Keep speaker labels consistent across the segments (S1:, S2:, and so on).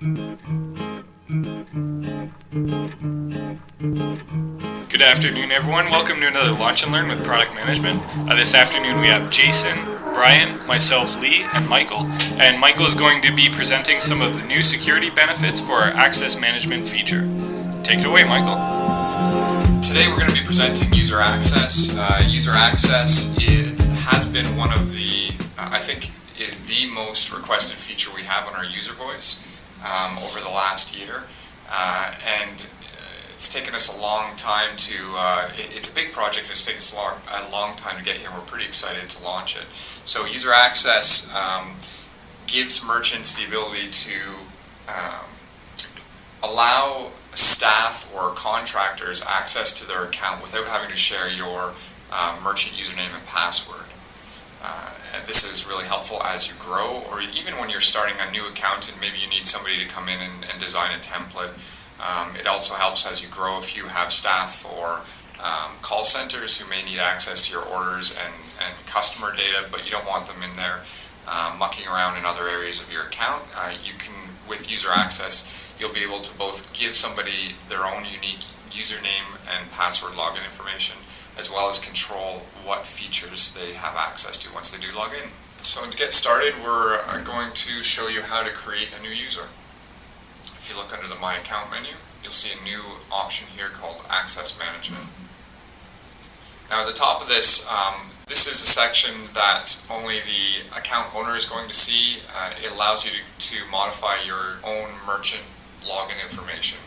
S1: Good afternoon, everyone. Welcome to another Launch and Learn with Product Management. This afternoon we have Jason, Brian, myself, Lee, and Michael. And Michael is going to be presenting some of the new security benefits for our access management feature. Take it away, Michael.
S2: Today we're going to be presenting user access. User access has been one of the, I think, is the most requested feature we have on our user voice over the last year. And it's taken us a long time to, it's a big project, and it's taken us a long time to get here. We're pretty excited to launch it. So user access gives merchants the ability to allow staff or contractors access to their account without having to share your merchant username and password. And this is really helpful as you grow, or even when you're starting a new account and maybe you need somebody to come in and design a template. It also helps as you grow if you have staff or call centers who may need access to your orders and customer data, but you don't want them in there mucking around in other areas of your account. You can, with user access, you'll be able to both give somebody their own unique username and password login information, as well as control what features they have access to once they do log in. So to get started, we're going to show you how to create a new user. If you look under the My Account menu, you'll see a new option here called Access Management. Now at the top of this, this is a section that only the account owner is going to see. It allows you to modify your own merchant login information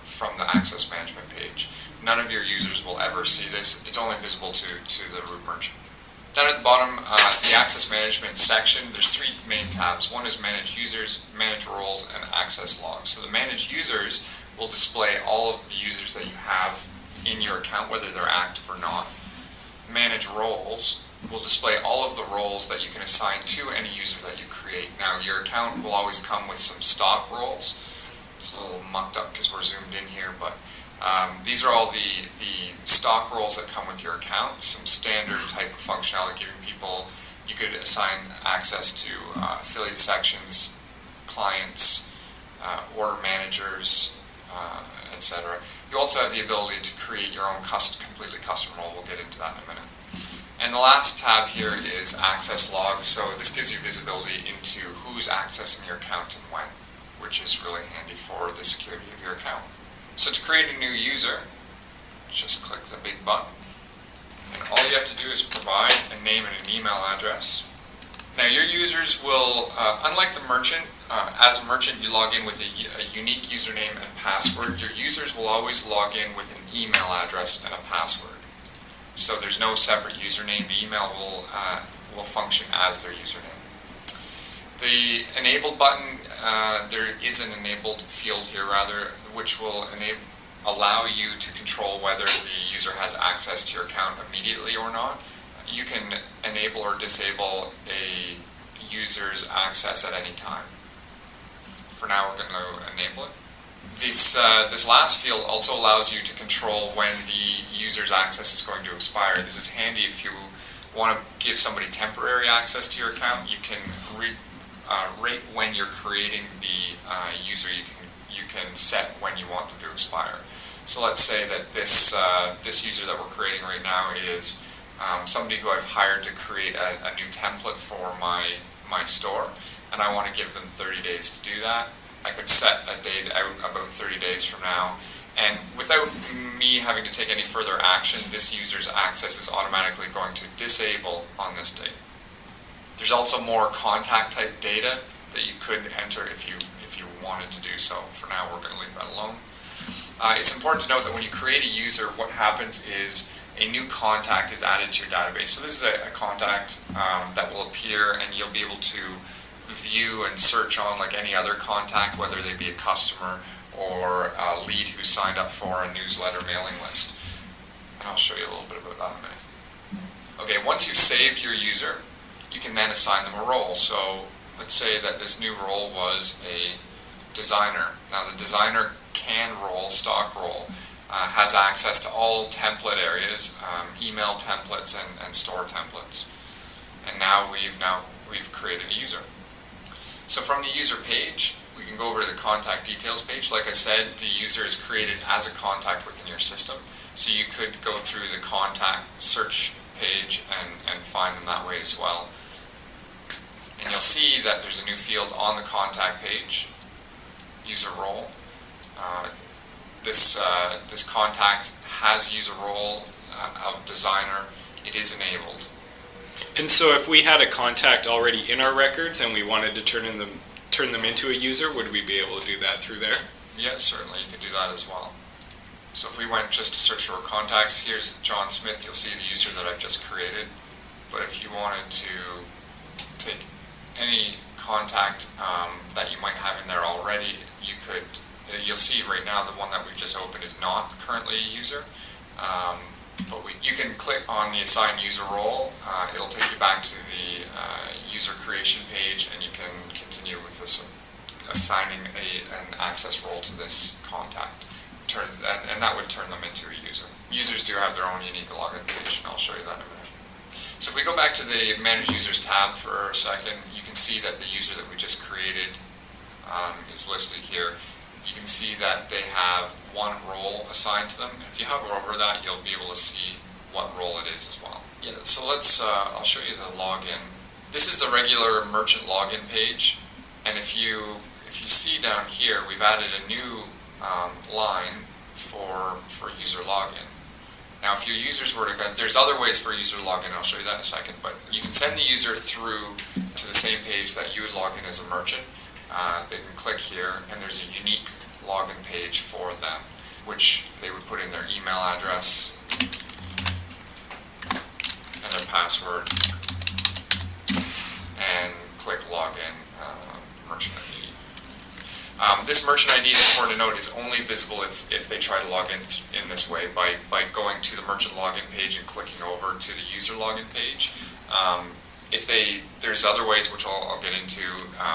S2: from the Access Management page. None of your users will ever see this. It's only visible to the root merchant. Down at the bottom, the Access Management section, there's three main tabs. One is Manage Users, Manage Roles, and Access Logs. So the Manage Users will display all of the users that you have in your account, whether they're active or not. Manage Roles will display all of the roles that you can assign to any user that you create. Now, your account will always come with some stock roles. It's a little mucked up because we're zoomed in here, but these are all the stock roles that come with your account. Some standard type of functionality, giving people, you could assign access to affiliate sections, clients, order managers, etc. You also have the ability to create your own completely custom role. We'll get into that in a minute. And the last tab here is Access Logs. So this gives you visibility into who's accessing your account and when, which is really handy for the security of your account. So to create a new user, just click the big button. And all you have to do is provide a name and an email address. Now your users will, unlike the merchant, as a merchant you log in with a unique username and password. Your users will always log in with an email address and a password. So there's no separate username. The email will function as their username. The enabled button, there is an enabled field here rather, which will allow you to control whether the user has access to your account immediately or not. You can enable or disable a user's access at any time. For now, we're going to enable it. This last field also allows you to control when the user's access is going to expire. This is handy if you want to give somebody temporary access to your account. You can rate when you're creating the user. You can set when you want them to expire. So let's say that this user that we're creating right now is somebody who I've hired to create a new template for my store, and I want to give them 30 days to do that. I could set a date out about 30 days from now, and without me having to take any further action, this user's access is automatically going to disable on this date. There's also more contact type data that you could enter if you wanted to do so. For now, we're going to leave that alone. It's important to note that when you create a user, what happens is a new contact is added to your database. So this is a contact that will appear, and you'll be able to view and search on like any other contact, whether they be a customer or a lead who signed up for a newsletter mailing list. And I'll show you a little bit about that in a minute. Okay, once you've saved your user, you can then assign them a role. So let's say that this new role was a designer. Now the designer stock role, has access to all template areas, email templates and store templates. And now we've created a user. So from the user page, we can go over to the contact details page. Like I said, the user is created as a contact within your system. So you could go through the contact search page and find them that way as well. And you'll see that there's a new field on the contact page, user role. This contact has user role of designer. It is enabled.
S1: And so if we had a contact already in our records and we wanted to turn them into a user, would we be able to do that through there?
S2: Yeah, certainly you can do that as well. So if we went just to search for contacts, here's John Smith, you'll see the user that I've just created. But if you wanted to take any contact that you might have in there already, you could, you'll see right now the one that we've just opened is not currently a user. But you can click on the assign user role. It'll take you back to the user creation page, and you can continue with this assigning an access role to this contact. And that would turn them into a user. Users do have their own unique login page, and I'll show you that in a minute. So if we go back to the Manage Users tab for a second, you can see that the user that we just created is listed here. You can see that they have one role assigned to them. And if you hover over that, you'll be able to see what role it is as well. Yeah, so I'll show you the login. This is the regular merchant login page, and if you see down here, we've added a new line for user login. Now, if your users were to go, there's other ways for user login, I'll show you that in a second, but you can send the user through to the same page that you would log in as a merchant. They can click here, and there's a unique login page for them, which they would put in their email address and their password, and click login, merchant ID. This merchant ID, it's important to note, is only visible if they try to log in this way by going to the merchant login page and clicking over to the user login page. There's other ways which I'll get into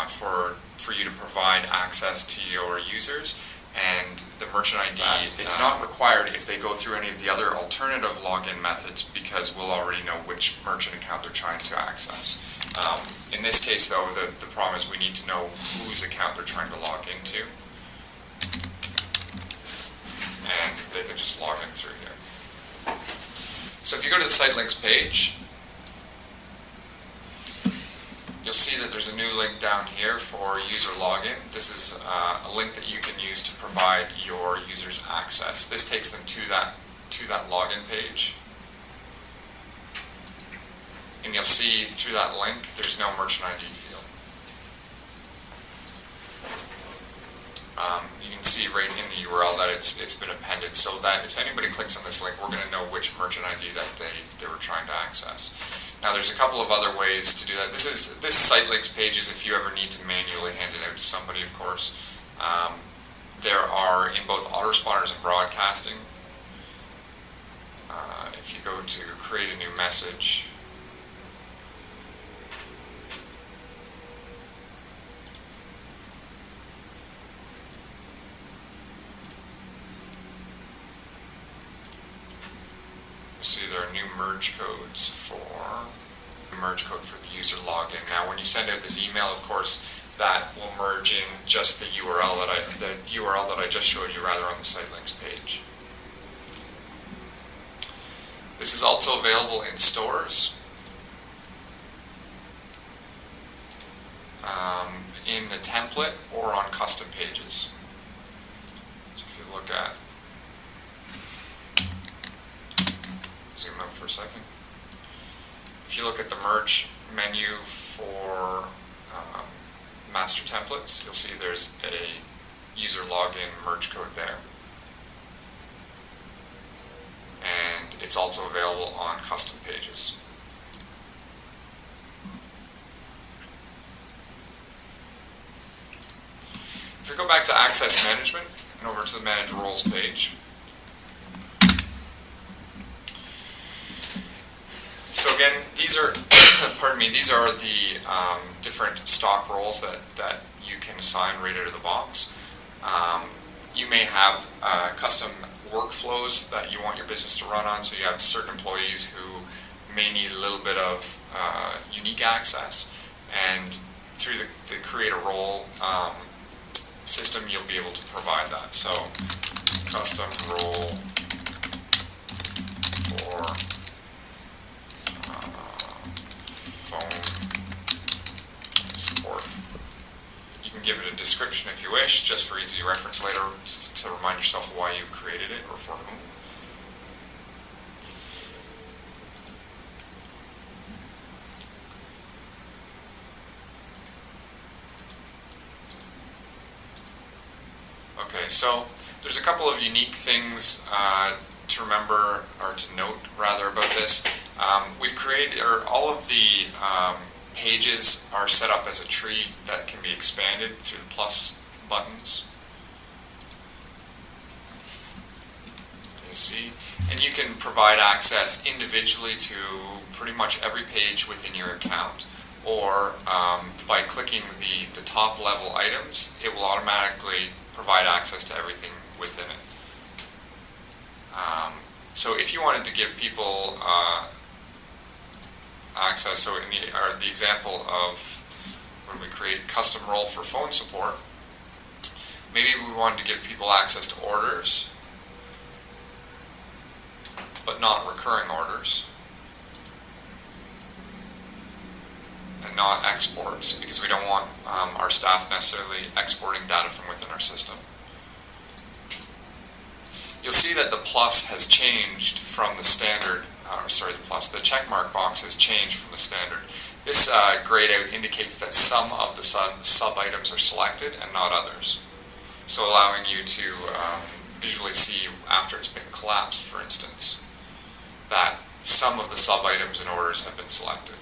S2: for you to provide access to your users, and the merchant ID, it's not required if they go through any of the other alternative login methods, because we'll already know which merchant account they're trying to access. In this case, though, the problem is we need to know whose account they're trying to log into, and they can just log in through here. So if you go to the site links page, you'll see that there's a new link down here for user login. This is a link that you can use to provide your users access. This takes them to that login page. And you'll see through that link, there's no merchant ID field. You can see right in the URL that it's been appended, so that if anybody clicks on this link, we're going to know which merchant ID that they were trying to access. Now, there's a couple of other ways to do that. This site links page is if you ever need to manually hand it out to somebody, of course. There are in both autoresponders and broadcasting. If you go to create a new message, see there are new merge codes for the user login. Now, when you send out this email, of course, that will merge in just the URL that I just showed you, rather, on the site links page. This is also available in stores, in the template, or on custom pages. So if you look at, zoom out for a second. If you look at the merge menu for master templates, you'll see there's a user login merge code there. And it's also available on custom pages. If we go back to access management and over to the manage roles page, so again, these are, these are the different stock roles that you can assign right out of the box. You may have custom workflows that you want your business to run on, so you have certain employees who may need a little bit of unique access, and through the create a role system, you'll be able to provide that. So custom role for phone support. You can give it a description if you wish, just for easy reference later, to remind yourself why you created it or for whom. Okay, so there's a couple of unique things to remember, or to note rather, about this. We've created, or all of the pages are set up as a tree that can be expanded through the plus buttons. You see, and you can provide access individually to pretty much every page within your account, or by clicking the top level items, it will automatically provide access to everything within it. So if you wanted to give people access, so in the example of when we create custom role for phone support, maybe we wanted to give people access to orders, but not recurring orders, and not exports, because we don't want our staff necessarily exporting data from within our system. You'll see that the plus has changed from the standard, the check mark box has changed from the standard. This grayed out indicates that some of the sub-items are selected and not others. So allowing you to visually see, after it's been collapsed, for instance, that some of the sub-items and orders have been selected.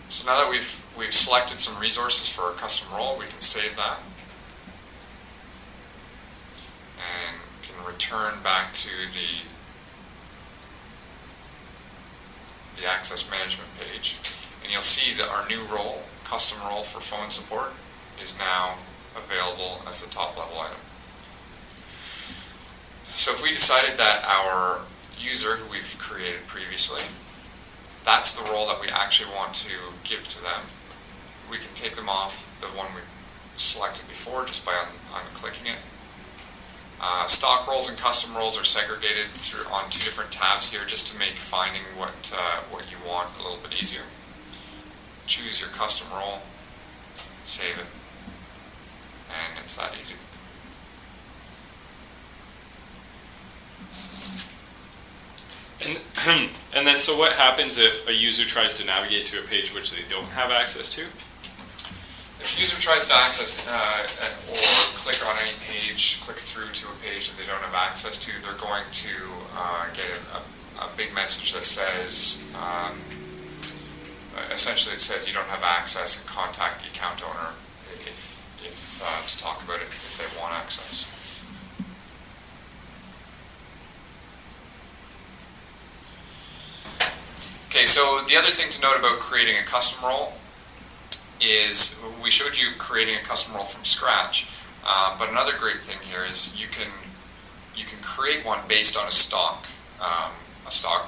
S2: So now that we've selected some resources for our custom role, we can save that and can return back to the access management page, and you'll see that our new role, custom role for phone support, is now available as the top level item. So if we decided that our user who we've created previously, that's the role that we actually want to give to them, we can take them off the one we selected before just by unclicking it. Stock roles and custom roles are segregated on two different tabs here, just to make finding what you want a little bit easier. Choose your custom role, save it, and it's that easy.
S1: And then, so what happens if a user tries to navigate to a page which they don't have access to?
S2: If a user tries to access or click on any page, click through to a page that they don't have access to, they're going to get a big message that says, essentially it says you don't have access, and contact the account owner if to talk about it if they want access. Okay, so the other thing to note about creating a custom role is we showed you creating a custom role from scratch, but another great thing here is you can create one based on a stock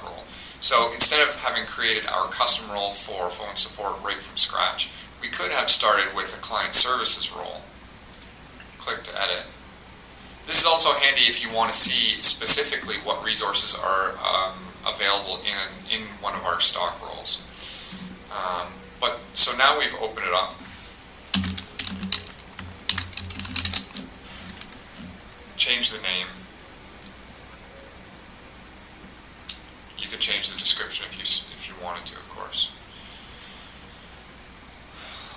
S2: role. So instead of having created our custom role for phone support right from scratch, we could have started with a client services role. Click to edit. This is also handy if you want to see specifically what resources are available in one of our stock roles. So now we've opened it up. Change the name. You could change the description if you wanted to, of course.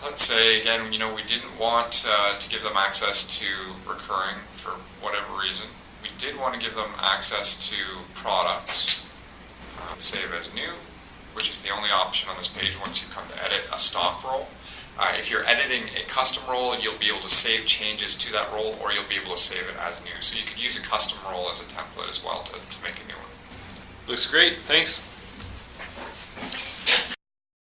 S2: Let's say again, we didn't want to give them access to recurring for whatever reason. We did want to give them access to products. Save as new, which is the only option on this page once you come to edit a stock role. If you're editing a custom role, you'll be able to save changes to that role, or you'll be able to save it as new. So you could use a custom role as a template as well to make a new one.
S1: Looks great, thanks.